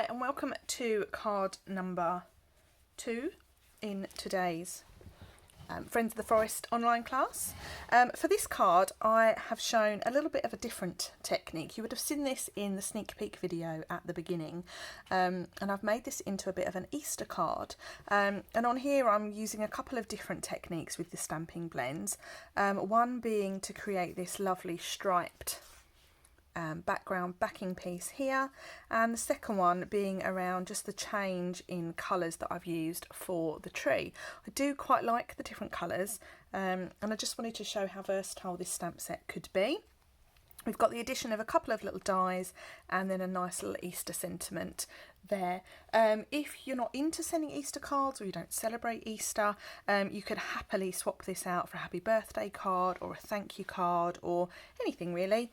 and welcome to card number 2 in today's Friends of the Forest online class. For this card I have shown a little bit of a different technique. You would have seen this in the sneak peek video at the beginning, and I've made this into a bit of an Easter card, and on here I'm using a couple of different techniques with the stamping blends, one being to create this lovely striped background backing piece here, and the second one being around just the change in colours that I've used for the tree. I do quite like the different colours, and I just wanted to show how versatile this stamp set could be. We've got the addition of a couple of little dies and then a nice little Easter sentiment there. If you're not into sending Easter cards or you don't celebrate Easter, you could happily swap this out for a happy birthday card or a thank you card or anything really,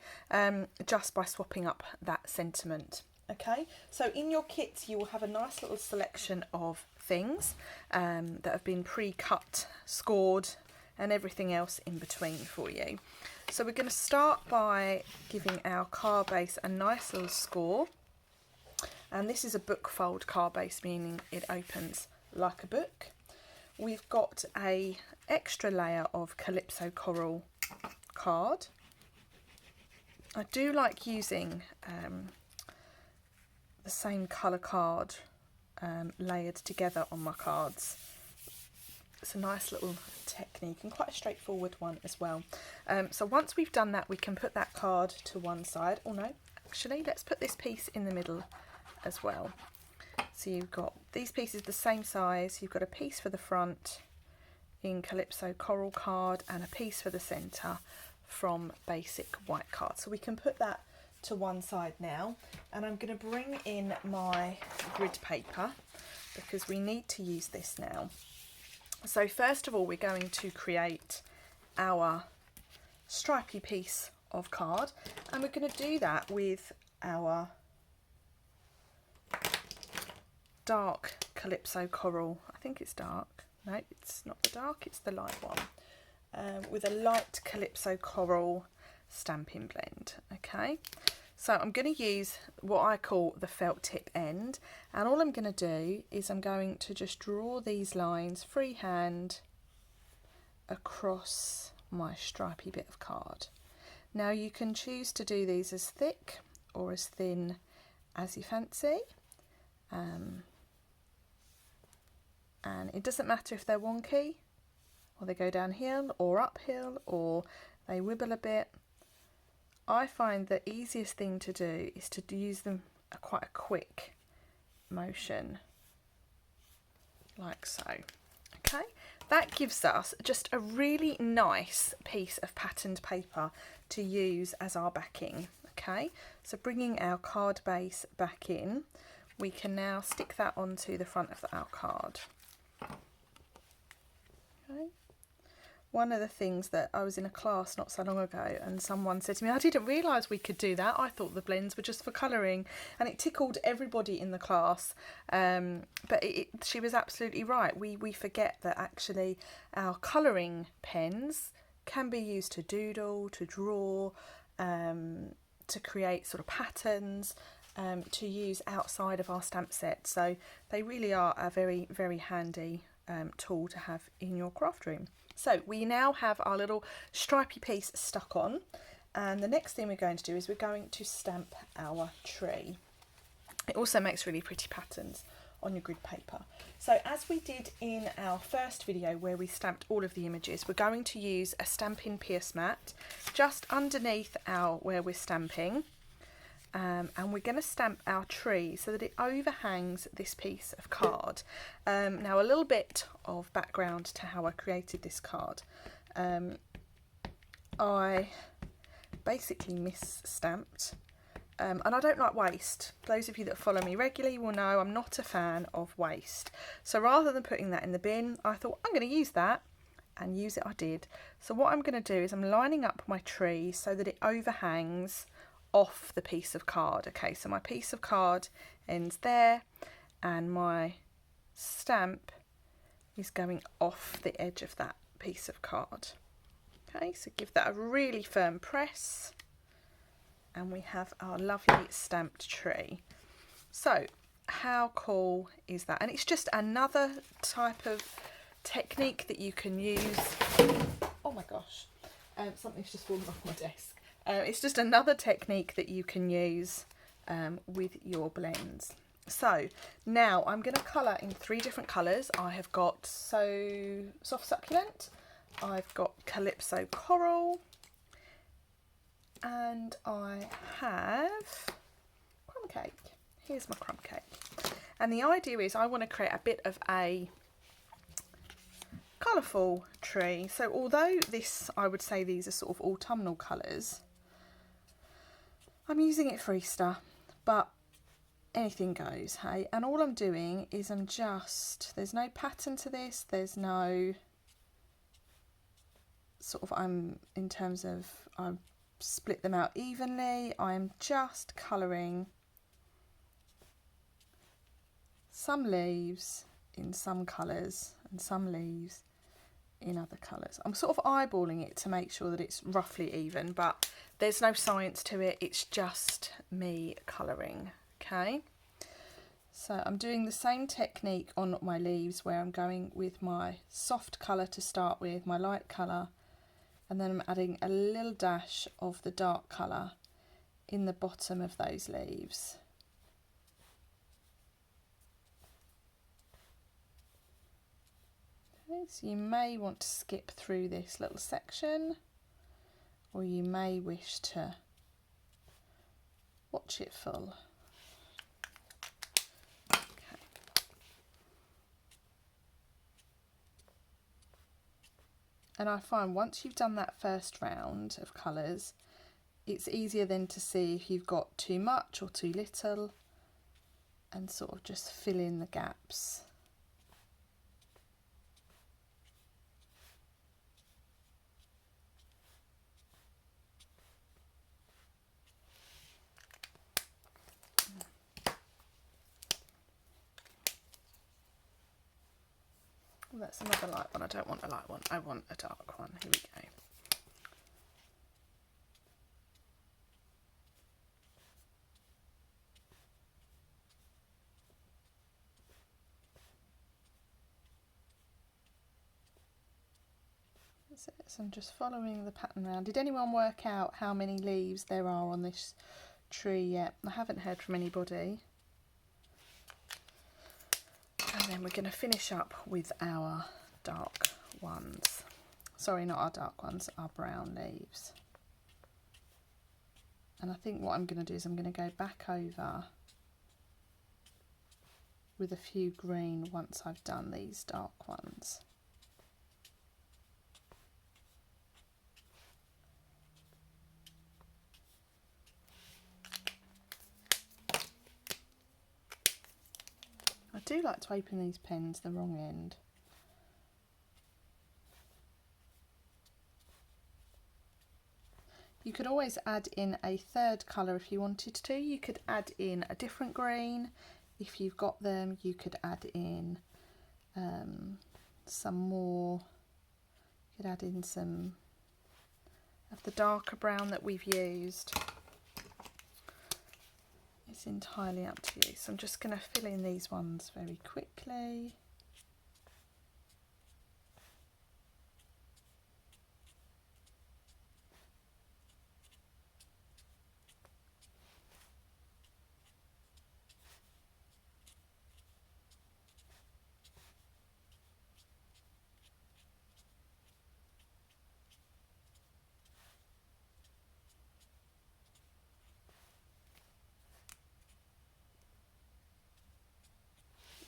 just by swapping up that sentiment. Okay, so in your kits you will have a nice little selection of things that have been pre-cut, scored and everything else in between for you. So we're going to start by giving our card base a nice little score, and this is a book fold card base, meaning it opens like a book. We've got a extra layer of Calypso Coral card. I do like using the same colour card layered together on my cards. It's a nice little technique and quite a straightforward one as well. So once we've done that, we can put that card to one side. Oh no, actually let's put this piece in the middle as well. So you've got these pieces the same size, you've got a piece for the front in Calypso Coral card and a piece for the centre from basic white card. So we can put that to one side now, and I'm going to bring in my grid paper because we need to use this now. So first of all we're going to create our stripy piece of card, and we're going to do that with our dark Calypso Coral. I think it's dark. No, it's not the dark, it's the light one. With a light Calypso Coral stamping blend. Okay, so I'm going to use what I call the felt tip end, and all I'm going to do is I'm going to just draw these lines freehand across my stripy bit of card. Now you can choose to do these as thick or as thin as you fancy, and it doesn't matter if they're wonky or they go downhill or uphill or they wibble a bit. I find the easiest thing to do is to use them quite a quick motion, like so. Okay, that gives us just a really nice piece of patterned paper to use as our backing. Okay, so bringing our card base back in, we can now stick that onto the front of our card. Okay. One of the things that I was in a class not so long ago and someone said to me, I didn't realise we could do that. I thought the blends were just for colouring, and it tickled everybody in the class. But she was absolutely right. We forget that actually our colouring pens can be used to doodle, to draw, to create sort of patterns, to use outside of our stamp set. So they really are a very, very handy tool to have in your craft room. So we now have our little stripy piece stuck on, and the next thing we're going to do is we're going to stamp our tree. It also makes really pretty patterns on your grid paper. So as we did in our first video where we stamped all of the images, we're going to use a stamping pierce mat just underneath where we're stamping. And we're going to stamp our tree so that it overhangs this piece of card. Now a little bit of background to how I created this card. I basically mis-stamped, and I don't like waste. Those of you that follow me regularly will know I'm not a fan of waste. So rather than putting that in the bin, I thought I'm going to use that, and use it I did. So what I'm going to do is I'm lining up my tree so that it overhangs off the piece of card. Okay, so my piece of card ends there and my stamp is going off the edge of that piece of card. Okay, so give that a really firm press and we have our lovely stamped tree. So how cool is that? And it's just another type of technique that you can use. Oh my gosh, something's just fallen off my desk. It's just another technique that you can use with your blends. So now I'm going to colour in 3 different colours. I have got Soft Succulent, I've got Calypso Coral, and I have Crumb Cake. Here's my crumb cake. And the idea is I want to create a bit of a colourful tree. So although this, I would say these are sort of autumnal colours, I'm using it for Easter, but anything goes, hey? And all I'm doing is there's no pattern to this, there's no sort of, in terms of, I've split them out evenly, I'm just colouring some leaves in some colours and some leaves in other colours. I'm sort of eyeballing it to make sure that it's roughly even, but there's no science to it, it's just me colouring, okay? So I'm doing the same technique on my leaves, where I'm going with my soft colour to start with, my light colour, and then I'm adding a little dash of the dark colour in the bottom of those leaves. Okay, so you may want to skip through this little section, or you may wish to watch it full. Okay. And I find once you've done that first round of colours, it's easier then to see if you've got too much or too little, and sort of just fill in the gaps. Oh, that's another light one. I don't want a light one, I want a dark one. Here we go. That's it. So I'm just following the pattern around. Did anyone work out how many leaves there are on this tree yet? I haven't heard from anybody. And then we're going to finish up with our dark ones. Sorry, not our dark ones, our brown leaves. And I think what I'm going to do is I'm going to go back over with a few green once I've done these dark ones. I do like to open these pens the wrong end. You could always add in a third colour if you wanted to. You could add in a different green if you've got them. You could add in some more. You could add in some of the darker brown that we've used. It's entirely up to you. So I'm just going to fill in these ones very quickly.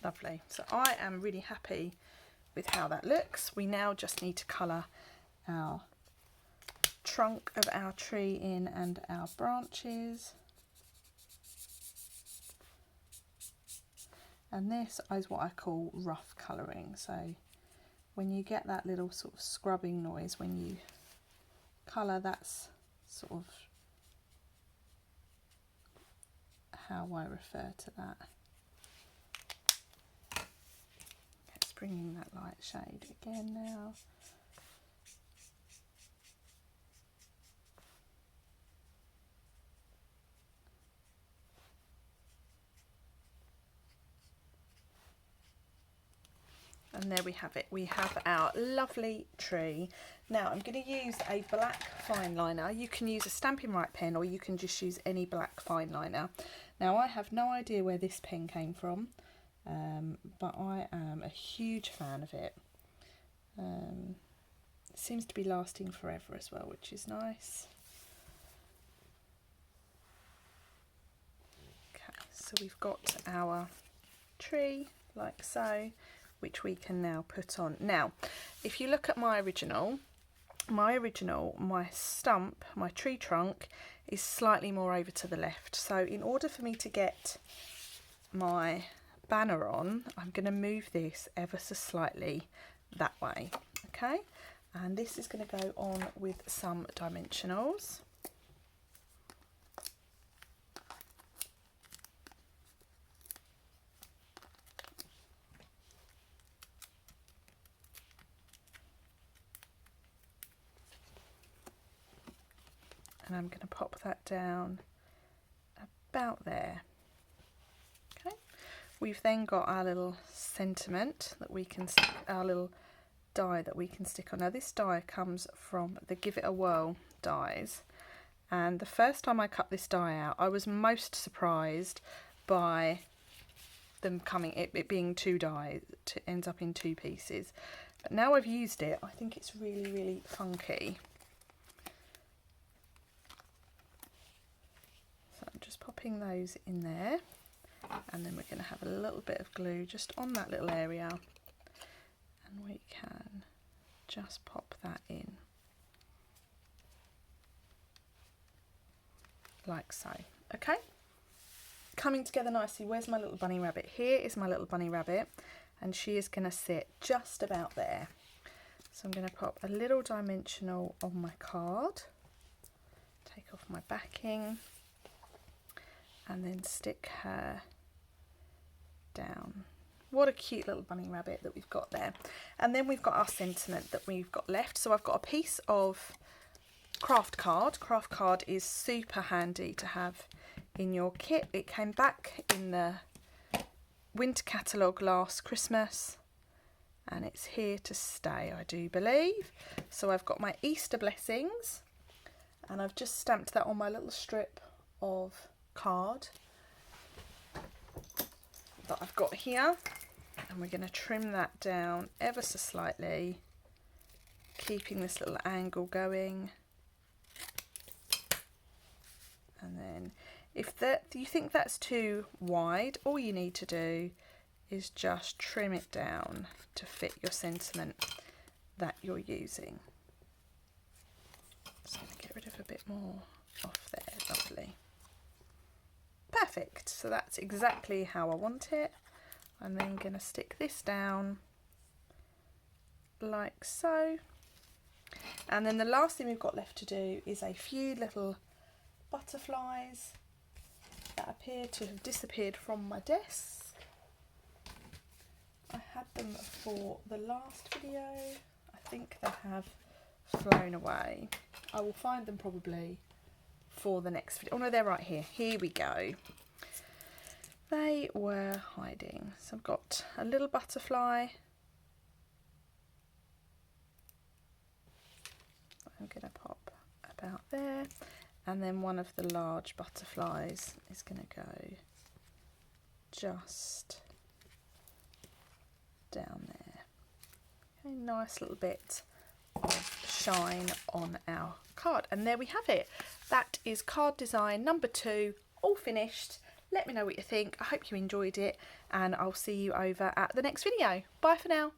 Lovely. So I am really happy with how that looks. We now just need to colour our trunk of our tree in and our branches. And this is what I call rough colouring. So when you get that little sort of scrubbing noise when you colour, that's sort of how I refer to that. Let's bring in that light shade again now. And there we have it. We have our lovely tree. Now I'm going to use a black fine liner. You can use a Stampin' Right pen, or you can just use any black fine liner. Now I have no idea where this pen came from, but I am a huge fan of it. It seems to be lasting forever as well, which is nice. Okay, so we've got our tree like so, which we can now put on. Now, if you look at my stump, my tree trunk is slightly more over to the left. So in order for me to get my banner on, I'm going to move this ever so slightly that way. Okay, and this is going to go on with some dimensionals. And I'm going to pop that down about there. Okay, we've then got our little sentiment that we can stick, our little die that we can stick on. Now this die comes from the Give It a Whirl dies, and the first time I cut this die out, I was most surprised by them coming, it being two dies, it ends up in two pieces. But now I've used it, I think it's really, really funky. Just popping those in there, and then we're going to have a little bit of glue just on that little area, and we can just pop that in like so. Okay, coming together nicely. Where's my little bunny rabbit? Here is my little bunny rabbit, and she is going to sit just about there. So I'm going to pop a little dimensional on my card, take off my backing, and then stick her down. What a cute little bunny rabbit that we've got there. And then we've got our sentiment that we've got left. So I've got a piece of craft card. Craft card is super handy to have in your kit. It came back in the winter catalogue last Christmas, and it's here to stay, I do believe. So I've got my Easter blessings, and I've just stamped that on my little strip of card that I've got here, and we're going to trim that down ever so slightly, keeping this little angle going. And then if you think that's too wide, all you need to do is just trim it down to fit your sentiment that you're using. Just going to get rid of a bit more off there. Lovely. Perfect, so that's exactly how I want it. I'm then going to stick this down like so, and then the last thing we've got left to do is a few little butterflies that appear to have disappeared from my desk. I had them for the last video, I think they have flown away. I will find them probably for the next video. Oh no, they're right here. Here we go. They were hiding. So I've got a little butterfly. I'm going to pop about there, and then one of the large butterflies is going to go just down there. Okay, nice little bit of shine on our card, and there we have it. That is card design number 2, all finished. Let me know what you think. I hope you enjoyed it, and I'll see you over at the next video. Bye for now.